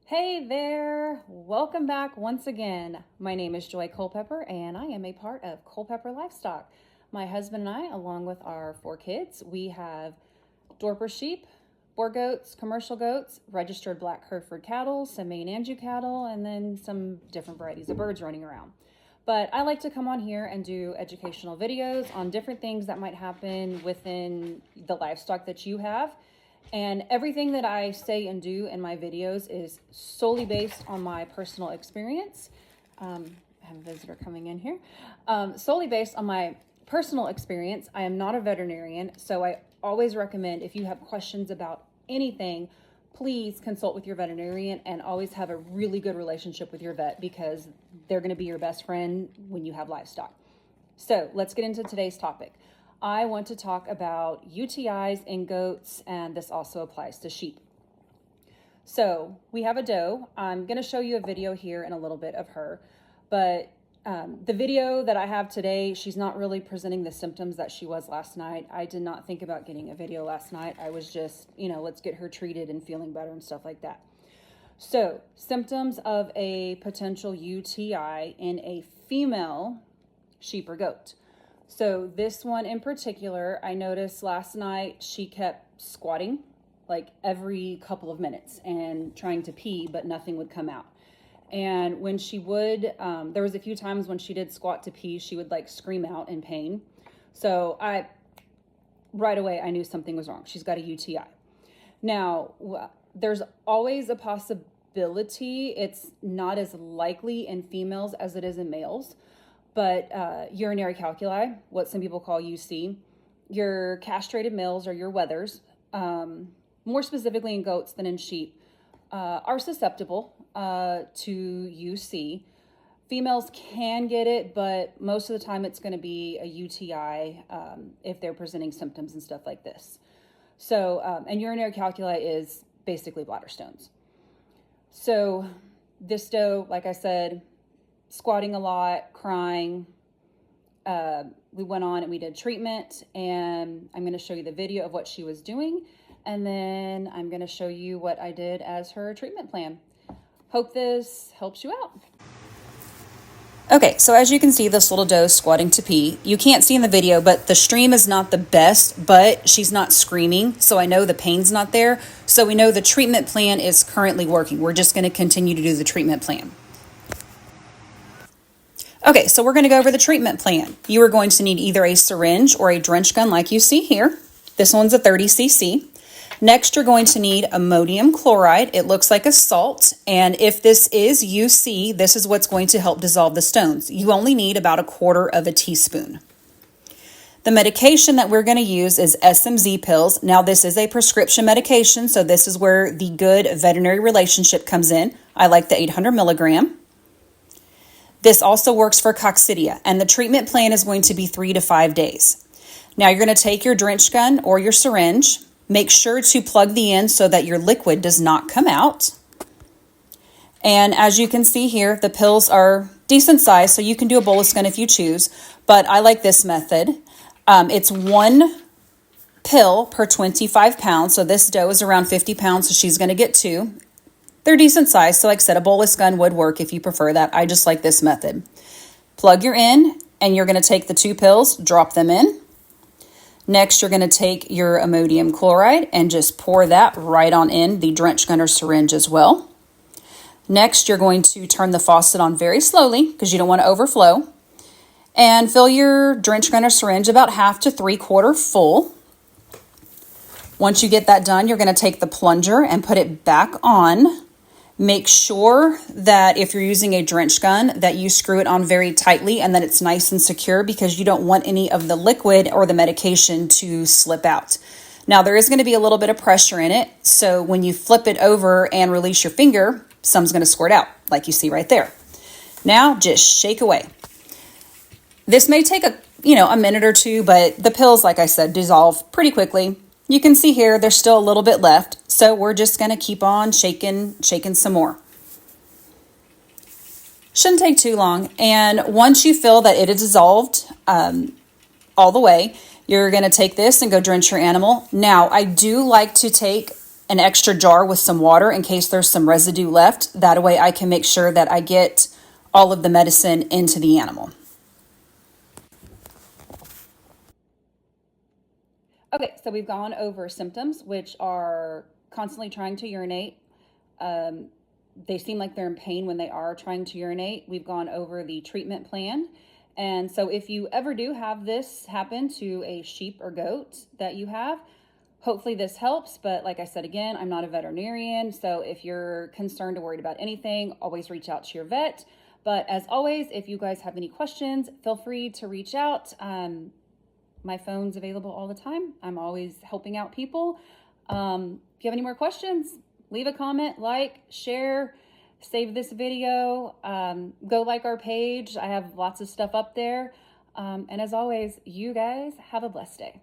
Hey there, welcome back once again. My name is Joy Culpepper and I am a part of Culpepper Livestock. My husband and I, along with our 4 kids, we have Dorper sheep, Boer goats, commercial goats, registered black Hereford cattle, some Maine Anjou cattle, and then some different varieties of birds running around. But I like to come on here and do educational videos on different things that might happen within the livestock that you have. And everything that I say and do in my videos is solely based on my personal experience. I have a visitor coming in here. Solely based on my personal experience. I am not a veterinarian, so I always recommend if you have questions about anything, please consult with your veterinarian and always have a really good relationship with your vet because they're going to be your best friend when you have livestock. So let's get into today's topic. I want to talk about UTIs in goats, and this also applies to sheep. So we have a doe. I'm going to show you a video here in a little bit of her, but the video that I have today, she's not really presenting the symptoms that she was last night. I did not think about getting a video last night. I was just, let's get her treated and feeling better and stuff like that. So symptoms of a potential UTI in a female sheep or goat. So this one in particular, I noticed last night she kept squatting like every couple of minutes and trying to pee, but nothing would come out. And when she would, there was a few times when she did squat to pee, she would like scream out in pain. So right away, I knew something was wrong. She's got a UTI. Now, there's always a possibility. It's not as likely in females as it is in males. But urinary calculi, what some people call UC, your castrated males or your wethers, more specifically in goats than in sheep, are susceptible to UC. Females can get it, but most of the time it's going to be a UTI if they're presenting symptoms and stuff like this. So, and urinary calculi is basically bladder stones. So this doe, like I said, squatting a lot, crying. We went on and we did treatment, and I'm going to show you the video of what she was doing, and then I'm going to show you what I did as her treatment plan. Hope this helps you out. Okay, so as you can see, this little doe is squatting to pee. You can't see in the video, but the stream is not the best, but she's not screaming, so I know the pain's not there. So we know the treatment plan is currently working. We're just going to continue to do the treatment plan. Okay, so we're going to go over the treatment plan. You are going to need either a syringe or a drench gun like you see here. This one's a 30 cc. Next, you're going to need ammonium chloride. It looks like a salt, and if this is UC, this is what's going to help dissolve the stones. You only need about 1/4 teaspoon. The medication that we're going to use is SMZ pills. Now, this is a prescription medication, so this is where the good veterinary relationship comes in. I like the 800 milligram. This also works for coccidia, and the treatment plan is going to be 3 to 5 days. Now you're going to take your drench gun or your syringe. Make sure to plug the end so that your liquid does not come out. And as you can see here, the pills are decent size, so you can do a bolus gun if you choose, but I like this method. It's 1 pill per 25 pounds, so this doe is around 50 pounds, so she's going to get 2. They're decent size, so like I said, a bolus gun would work if you prefer that. I just like this method. Plug your in, and you're going to take the 2 pills, drop them in. Next, you're going to take your ammonium chloride and just pour that right on in the drench gun or syringe as well. Next, you're going to turn the faucet on very slowly because you don't want to overflow. And fill your drench gun or syringe about 1/2 to 3/4 full. Once you get that done, you're going to take the plunger and put it back on. Make sure that if you're using a drench gun that you screw it on very tightly and that it's nice and secure because you don't want any of the liquid or the medication to slip out. Now there is going to be a little bit of pressure in it, so when you flip it over and release your finger, some's going to squirt out like you see right there. Now just shake away. This may take a minute or two, but the pills, like I said, dissolve pretty quickly. You can see here there's still a little bit left, so we're just going to keep on shaking some more. Shouldn't take too long, and once you feel that it is dissolved all the way, you're going to take this and go drench your animal. Now, I do like to take an extra jar with some water in case there's some residue left. That way I can make sure that I get all of the medicine into the animal. Okay, so we've gone over symptoms, which are constantly trying to urinate. They seem like they're in pain when they are trying to urinate. We've gone over the treatment plan. And so if you ever do have this happen to a sheep or goat that you have, hopefully this helps. But like I said, again, I'm not a veterinarian. So if you're concerned or worried about anything, always reach out to your vet. But as always, if you guys have any questions, feel free to reach out. My phone's available all the time. I'm always helping out people. If you have any more questions, leave a comment, like, share, save this video, go like our page. I have lots of stuff up there. And as always, you guys have a blessed day.